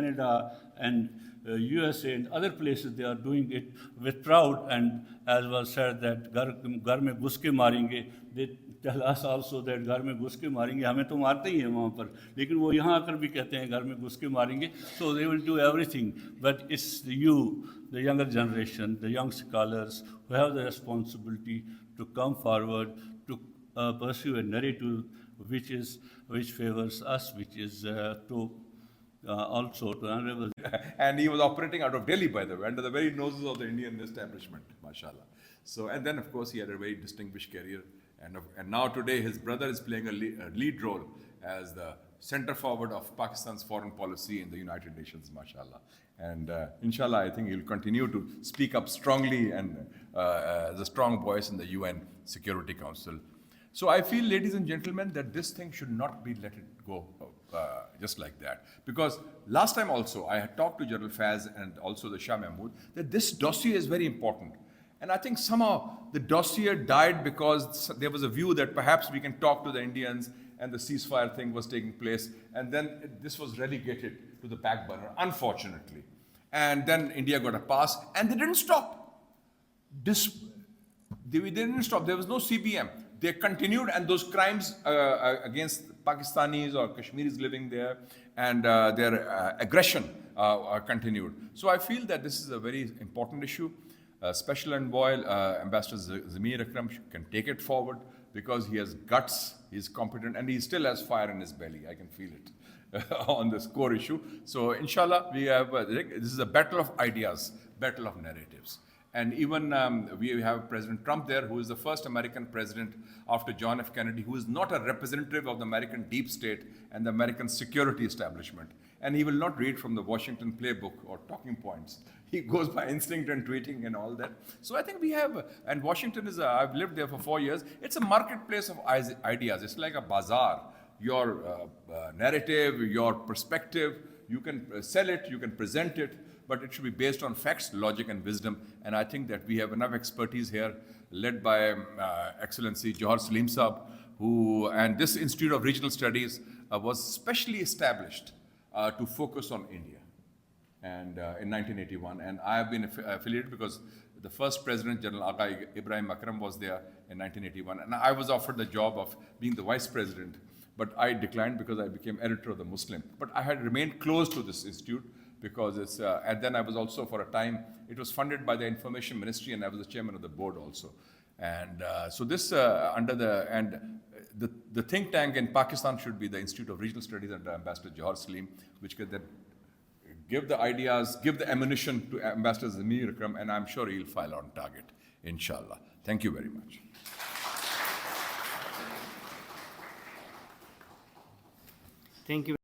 Canada and USA and other places, they are doing it with proud, and as was said that घर में घुस के मारेंगे, they tell us also that घर में घुस के मारेंगे, हमें तो मारते ही हैं वहाँ पर, लेकिन वो यहाँ आकर भी कहते हैं घर में घुस के मारेंगे. So they will do everything, but it's you, the younger generation, the young scholars, who have the responsibility to come forward to pursue a narrative which favors us, which is also to honorable. And he was operating out of Delhi, by the way, under the very noses of the Indian establishment, mashallah. So, and then of course he had a very distinguished career, and now today his brother is playing a lead role as the center forward of Pakistan's foreign policy in the United Nations, mashallah. And inshallah, I think he'll continue to speak up strongly and as a strong voice in the UN Security Council. So I feel, ladies and gentlemen, that this thing should not be let it go just like that. Because last time also, I had talked to General Faz and also the Shah Mahmood that this dossier is very important. And I think somehow the dossier died because there was a view that perhaps we can talk to the Indians and the ceasefire thing was taking place. And then this was relegated to the back burner, unfortunately. And then India got a pass and they didn't stop. They didn't stop. There was no CBM. They continued, and those crimes against Pakistanis or Kashmiris living there and their aggression continued. So I feel that this is a very important issue. Special Envoy Ambassador Zamir Akram can take it forward because he has guts, he's competent, and he still has fire in his belly. I can feel it on this core issue. So inshallah, we have this is a battle of ideas, battle of narratives. And even we have President Trump there, who is the first American president after John F. Kennedy, who is not a representative of the American deep state and the American security establishment. And he will not read from the Washington playbook or talking points. He goes by instinct and tweeting and all that. So I think we have, and Washington is, I've lived there for 4 years, it's a marketplace of ideas. It's like a bazaar. Your narrative, your perspective, you can sell it, you can present it, but it should be based on facts, logic, and wisdom. And I think that we have enough expertise here, led by Excellency Johar Salim Saab, and this Institute of Regional Studies was specially established to focus on India, and in 1981. And I have been affiliated because the first president, General Agha Ibrahim Akram, was there in 1981. And I was offered the job of being the vice president, but I declined because I became editor of the Muslim. But I had remained close to this institute, because it's, and then I was also for a time, it was funded by the Information Ministry, and I was the chairman of the board also. And so this the think tank in Pakistan should be the Institute of Regional Studies under Ambassador Johar Salim, which could then give the ideas, give the ammunition to Ambassador Zamir Akram, and I'm sure he'll file on target, inshallah. Thank you very much. Thank you.